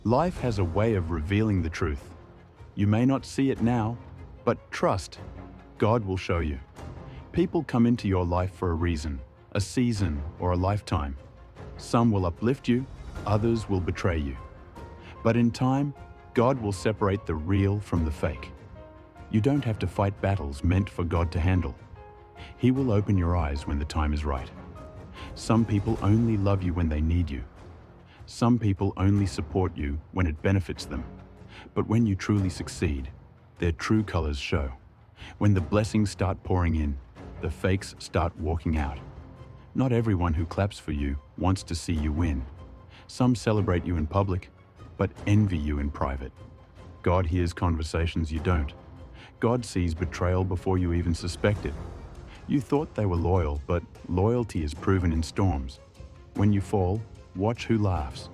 Life has a way of revealing the truth. You may not see it now, but trust, God will show you. People come into your life for a reason, a season, or a lifetime. Some will uplift you, others will betray you. But in time, God will separate the real from the fake. You don't have to fight battles meant for God to handle. He will open your eyes when the time is right. Some people only love you when they need you. Some people only support you when it benefits them. But when you truly succeed, their true colors show. When the blessings start pouring in, the fakes start walking out. Not everyone who claps for you wants to see you win. Some celebrate you in public, but envy you in private. God hears conversations you don't. God sees betrayal before you even suspect it. You thought they were loyal, but loyalty is proven in storms. When you fall, watch who laughs.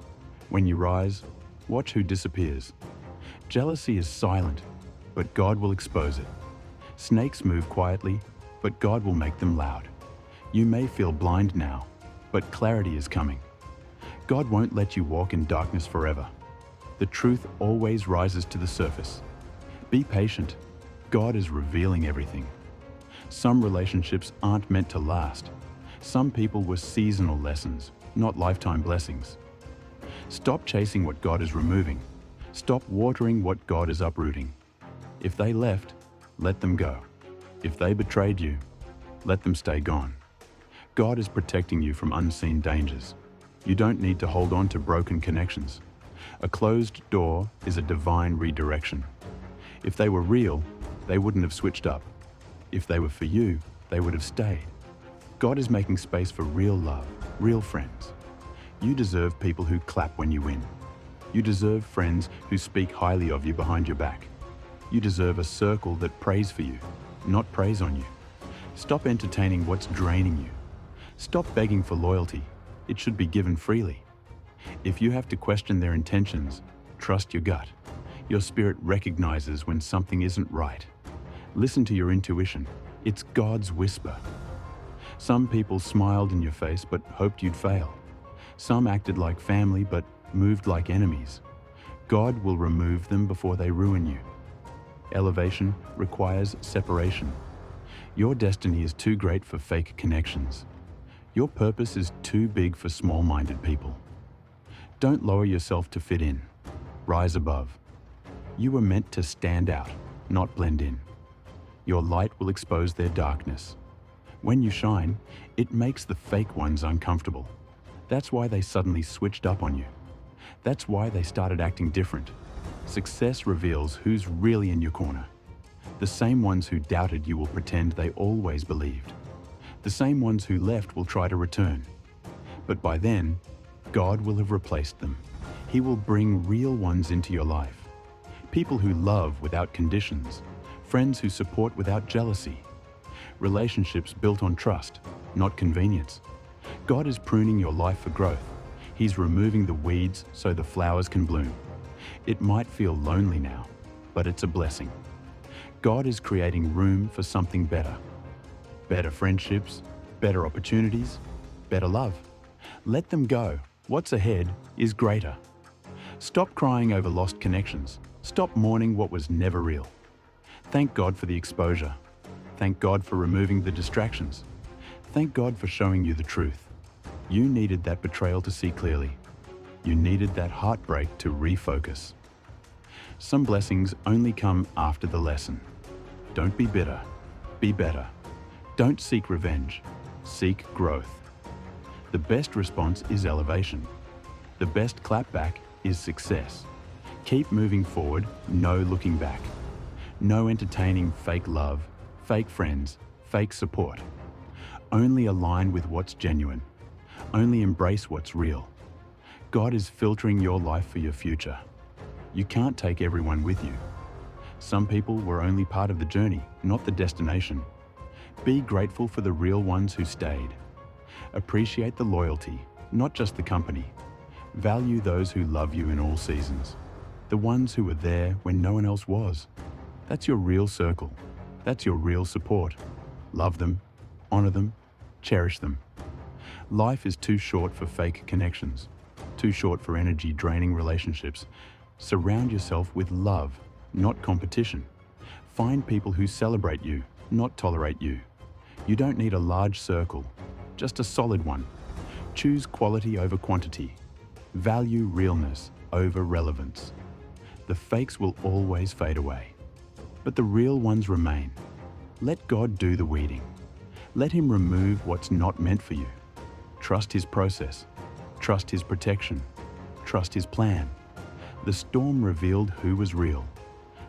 When you rise, watch who disappears. Jealousy is silent, but God will expose it. Snakes move quietly, but God will make them loud. You may feel blind now, but clarity is coming. God won't let you walk in darkness forever. The truth always rises to the surface. Be patient. God is revealing everything. Some relationships aren't meant to last. Some people were seasonal lessons, not lifetime blessings. Stop chasing what God is removing. Stop watering what God is uprooting. If they left, let them go. If they betrayed you, let them stay gone. God is protecting you from unseen dangers. You don't need to hold on to broken connections. A closed door is a divine redirection. If they were real, they wouldn't have switched up. If they were for you, they would have stayed. God is making space for real love, real friends. You deserve people who clap when you win. You deserve friends who speak highly of you behind your back. You deserve a circle that prays for you, not preys on you. Stop entertaining what's draining you. Stop begging for loyalty. It should be given freely. If you have to question their intentions, trust your gut. Your spirit recognizes when something isn't right. Listen to your intuition. It's God's whisper. Some people smiled in your face but hoped you'd fail. Some acted like family but moved like enemies. God will remove them before they ruin you. Elevation requires separation. Your destiny is too great for fake connections. Your purpose is too big for small-minded people. Don't lower yourself to fit in. Rise above. You were meant to stand out, not blend in. Your light will expose their darkness. When you shine, it makes the fake ones uncomfortable. That's why they suddenly switched up on you. That's why they started acting different. Success reveals who's really in your corner. The same ones who doubted you will pretend they always believed. The same ones who left will try to return. But by then, God will have replaced them. He will bring real ones into your life. People who love without conditions. Friends who support without jealousy. Relationships built on trust, not convenience. God is pruning your life for growth. He's removing the weeds so the flowers can bloom. It might feel lonely now, but it's a blessing. God is creating room for something better. Better friendships, better opportunities, better love. Let them go. What's ahead is greater. Stop crying over lost connections. Stop mourning what was never real. Thank God for the exposure. Thank God for removing the distractions. Thank God for showing you the truth. You needed that betrayal to see clearly. You needed that heartbreak to refocus. Some blessings only come after the lesson. Don't be bitter. Be better. Don't seek revenge. Seek growth. The best response is elevation. The best clapback is success. Keep moving forward, no looking back. No entertaining fake love, fake friends, fake support. Only align with what's genuine. Only embrace what's real. God is filtering your life for your future. You can't take everyone with you. Some people were only part of the journey, not the destination. Be grateful for the real ones who stayed. Appreciate the loyalty, not just the company. Value those who love you in all seasons. The ones who were there when no one else was. That's your real circle. That's your real support. Love them, honor them, cherish them. Life is too short for fake connections. too short for energy-draining relationships. Surround yourself with love, not competition. Find people who celebrate you, not tolerate you. You don't need a large circle, just a solid one. Choose quality over quantity. Value realness over relevance. The fakes will always fade away, but the real ones remain. Let God do the weeding. Let Him remove what's not meant for you. Trust His process. Trust His protection. Trust His plan. The storm revealed who was real.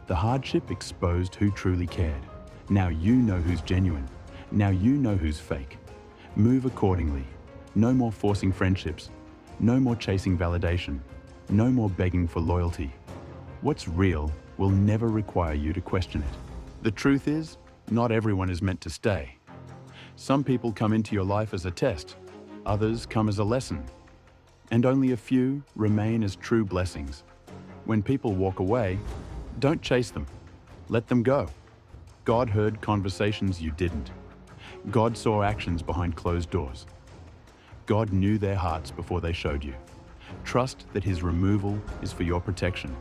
The hardship exposed who truly cared. Now you know who's genuine. Now you know who's fake. Move accordingly. No more forcing friendships. No more chasing validation. No more begging for loyalty. What's real will never require you to question it. The truth is, not everyone is meant to stay. Some people come into your life as a test. Others come as a lesson. And only a few remain as true blessings. When people walk away, don't chase them. Let them go. God heard conversations you didn't. God saw actions behind closed doors. God knew their hearts before they showed you. Trust that His removal is for your protection.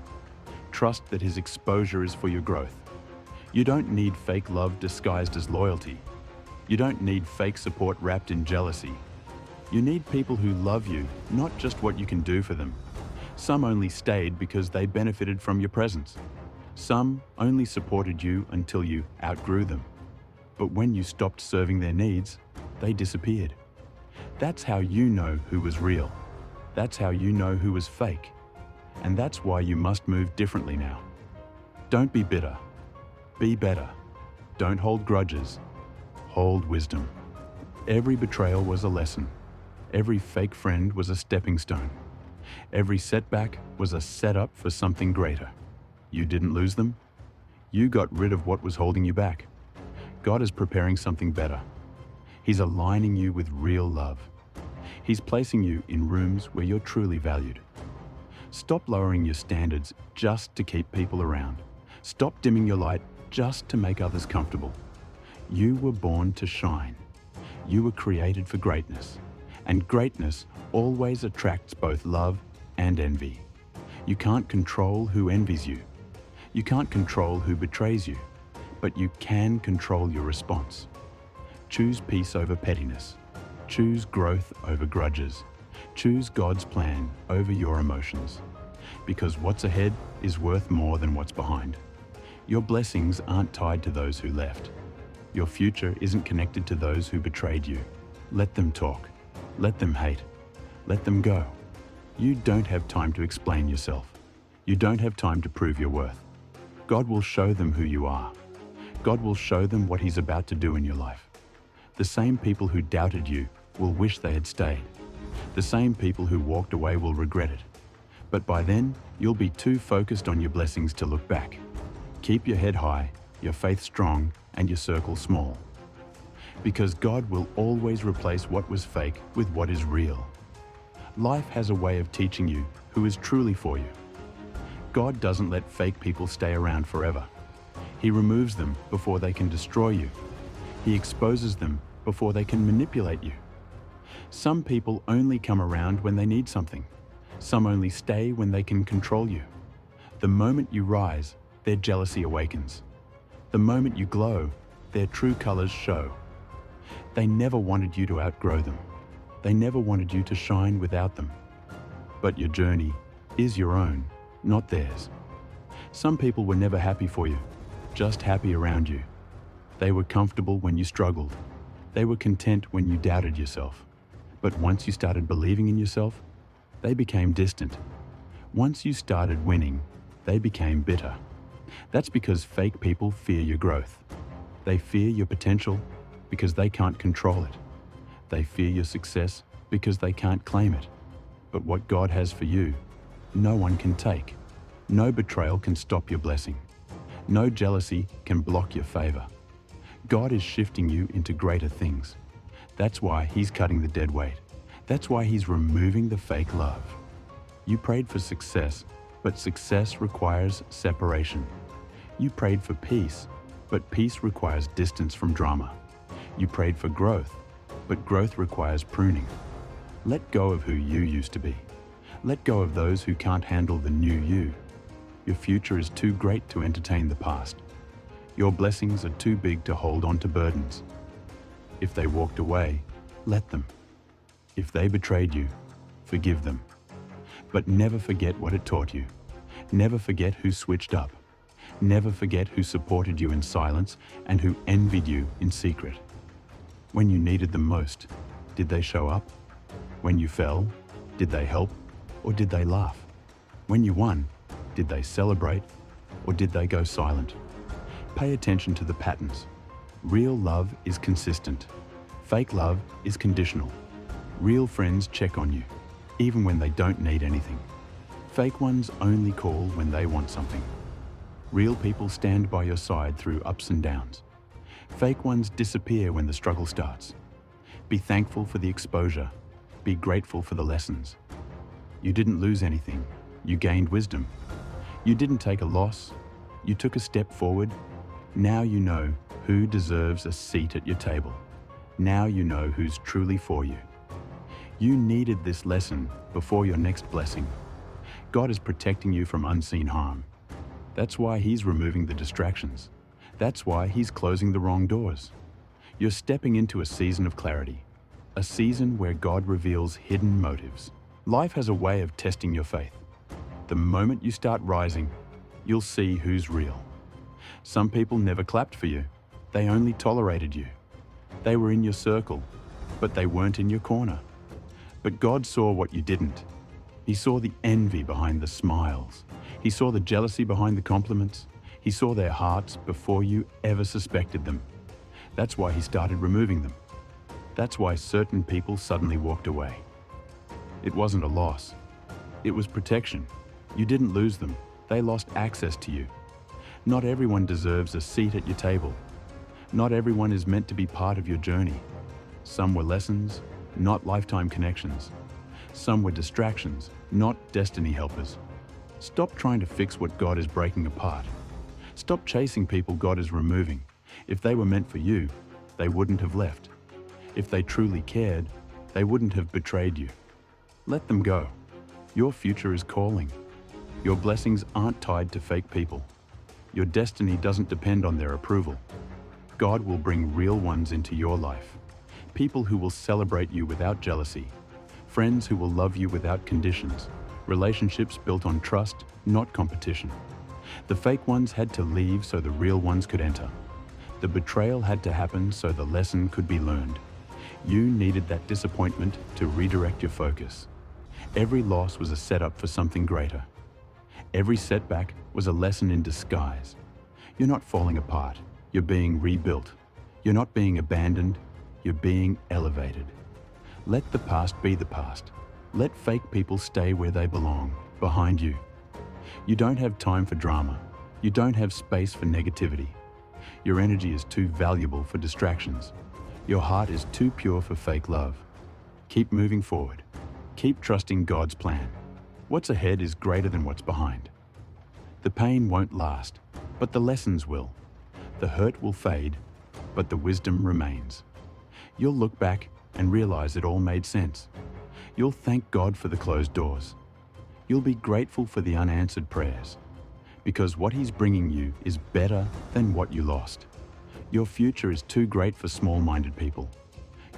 Trust that His exposure is for your growth. You don't need fake love disguised as loyalty. You don't need fake support wrapped in jealousy. You need people who love you, not just what you can do for them. Some only stayed because they benefited from your presence. Some only supported you until you outgrew them. But when you stopped serving their needs, they disappeared. That's how you know who was real. That's how you know who was fake. And that's why you must move differently now. Don't be bitter. Be better. Don't hold grudges. Hold wisdom. Every betrayal was a lesson. Every fake friend was a stepping stone. Every setback was a setup for something greater. You didn't lose them. You got rid of what was holding you back. God is preparing something better. He's aligning you with real love. He's placing you in rooms where you're truly valued. Stop lowering your standards just to keep people around. Stop dimming your light just to make others comfortable. You were born to shine. You were created for greatness. And greatness always attracts both love and envy. You can't control who envies you. You can't control who betrays you, but you can control your response. Choose peace over pettiness. Choose growth over grudges. Choose God's plan over your emotions. Because what's ahead is worth more than what's behind. Your blessings aren't tied to those who left. Your future isn't connected to those who betrayed you. Let them talk. Let them hate. Let them go. You don't have time to explain yourself. You don't have time to prove your worth. God will show them who you are. God will show them what He's about to do in your life. The same people who doubted you will wish they had stayed. The same people who walked away will regret it. But by then, you'll be too focused on your blessings to look back. Keep your head high, your faith strong, and your circle small. Because God will always replace what was fake with what is real. Life has a way of teaching you who is truly for you. God doesn't let fake people stay around forever. He removes them before they can destroy you. He exposes them before they can manipulate you. Some people only come around when they need something. Some only stay when they can control you. The moment you rise, their jealousy awakens. The moment you glow, their true colors show. They never wanted you to outgrow them. They never wanted you to shine without them. But your journey is your own, not theirs. Some people were never happy for you, just happy around you. They were comfortable when you struggled. They were content when you doubted yourself. But once you started believing in yourself, they became distant. Once you started winning, they became bitter. That's because fake people fear your growth. They fear your potential because they can't control it. They fear your success because they can't claim it. But what God has for you, no one can take. No betrayal can stop your blessing. No jealousy can block your favor. God is shifting you into greater things. That's why He's cutting the dead weight. That's why He's removing the fake love. You prayed for success, but success requires separation. You prayed for peace, but peace requires distance from drama. You prayed for growth, but growth requires pruning. Let go of who you used to be. Let go of those who can't handle the new you. Your future is too great to entertain the past. Your blessings are too big to hold on to burdens. If they walked away, let them. If they betrayed you, forgive them. But never forget what it taught you. Never forget who switched up. Never forget who supported you in silence and who envied you in secret. When you needed them most, did they show up? When you fell, did they help or did they laugh? When you won, did they celebrate or did they go silent? Pay attention to the patterns. Real love is consistent. Fake love is conditional. Real friends check on you, even when they don't need anything. Fake ones only call when they want something. Real people stand by your side through ups and downs. Fake ones disappear when the struggle starts. Be thankful for the exposure. Be grateful for the lessons. You didn't lose anything. You gained wisdom. You didn't take a loss. You took a step forward. Now you know who deserves a seat at your table. Now you know who's truly for you. You needed this lesson before your next blessing. God is protecting you from unseen harm. That's why He's removing the distractions. That's why He's closing the wrong doors. You're stepping into a season of clarity, a season where God reveals hidden motives. Life has a way of testing your faith. The moment you start rising, you'll see who's real. Some people never clapped for you. They only tolerated you. They were in your circle, but they weren't in your corner. But God saw what you didn't. He saw the envy behind the smiles. He saw the jealousy behind the compliments. He saw their hearts before you ever suspected them. That's why He started removing them. That's why certain people suddenly walked away. It wasn't a loss. It was protection. You didn't lose them. They lost access to you. Not everyone deserves a seat at your table. Not everyone is meant to be part of your journey. Some were lessons, not lifetime connections. Some were distractions, not destiny helpers. Stop trying to fix what God is breaking apart. Stop chasing people God is removing. If they were meant for you, they wouldn't have left. If they truly cared, they wouldn't have betrayed you. Let them go. Your future is calling. Your blessings aren't tied to fake people. Your destiny doesn't depend on their approval. God will bring real ones into your life. People who will celebrate you without jealousy. Friends who will love you without conditions. Relationships built on trust, not competition. The fake ones had to leave so the real ones could enter. The betrayal had to happen so the lesson could be learned. You needed that disappointment to redirect your focus. Every loss was a setup for something greater. Every setback was a lesson in disguise. You're not falling apart. You're being rebuilt. You're not being abandoned. You're being elevated. Let the past be the past. Let fake people stay where they belong, behind you. You don't have time for drama. You don't have space for negativity. Your energy is too valuable for distractions. Your heart is too pure for fake love. Keep moving forward. Keep trusting God's plan. What's ahead is greater than what's behind. The pain won't last, but the lessons will. The hurt will fade, but the wisdom remains. You'll look back and realize it all made sense. You'll thank God for the closed doors. You'll be grateful for the unanswered prayers, because what He's bringing you is better than what you lost. Your future is too great for small-minded people.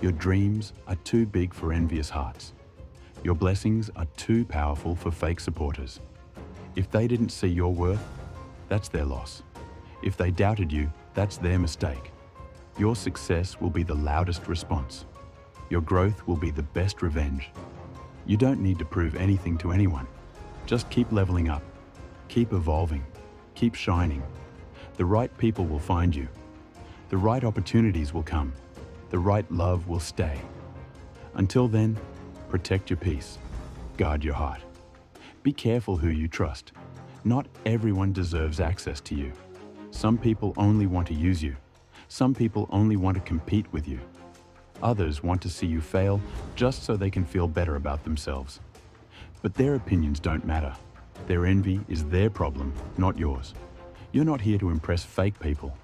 Your dreams are too big for envious hearts. Your blessings are too powerful for fake supporters. If they didn't see your worth, that's their loss. If they doubted you, that's their mistake. Your success will be the loudest response. Your growth will be the best revenge. You don't need to prove anything to anyone. Just keep leveling up. Keep evolving. Keep shining. The right people will find you. The right opportunities will come. The right love will stay. Until then, protect your peace. Guard your heart. Be careful who you trust. Not everyone deserves access to you. Some people only want to use you. Some people only want to compete with you. Others want to see you fail just so they can feel better about themselves. But their opinions don't matter. Their envy is their problem, not yours. You're not here to impress fake people.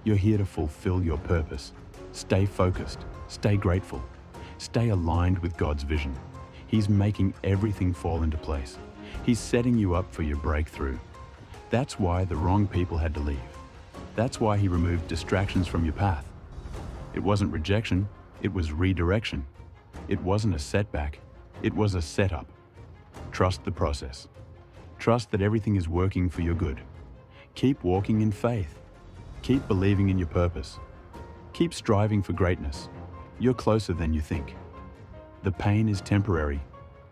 You're here to fulfill your purpose. Stay focused. Stay grateful. Stay aligned with God's vision. He's making everything fall into place. He's setting you up for your breakthrough. That's why the wrong people had to leave. That's why he removed distractions from your path. It wasn't rejection, it was redirection. It wasn't a setback, it was a setup. Trust the process. Trust that everything is working for your good. Keep walking in faith. Keep believing in your purpose. Keep striving for greatness. You're closer than you think. The pain is temporary,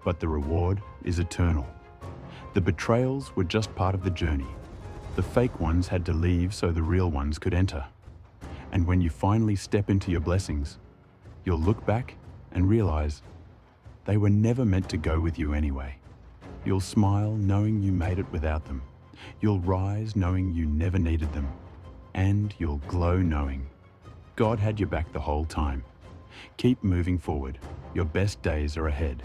but the reward is eternal. The betrayals were just part of the journey. The fake ones had to leave so the real ones could enter. And when you finally step into your blessings, you'll look back and realize they were never meant to go with you anyway. You'll smile knowing you made it without them. You'll rise knowing you never needed them. And you'll glow knowing God had your back the whole time. Keep moving forward. Your best days are ahead.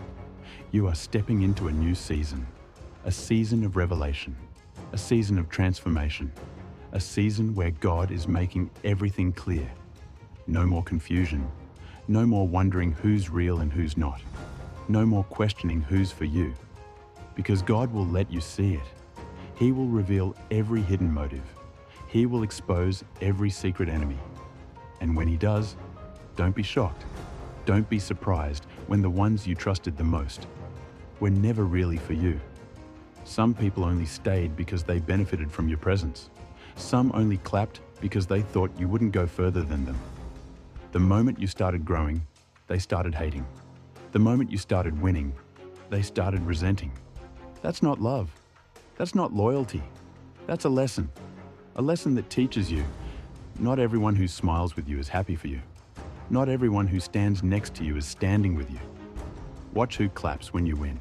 You are stepping into a new season, a season of revelation, a season of transformation, a season where God is making everything clear. No more confusion, no more wondering who's real and who's not, no more questioning who's for you, because God will let you see it. He will reveal every hidden motive. He will expose every secret enemy. And when he does, don't be shocked. Don't be surprised when the ones you trusted the most were never really for you. Some people only stayed because they benefited from your presence. Some only clapped because they thought you wouldn't go further than them. The moment you started growing, they started hating. The moment you started winning, they started resenting. That's not love. That's not loyalty. That's a lesson that teaches you not everyone who smiles with you is happy for you. Not everyone who stands next to you is standing with you. Watch who claps when you win.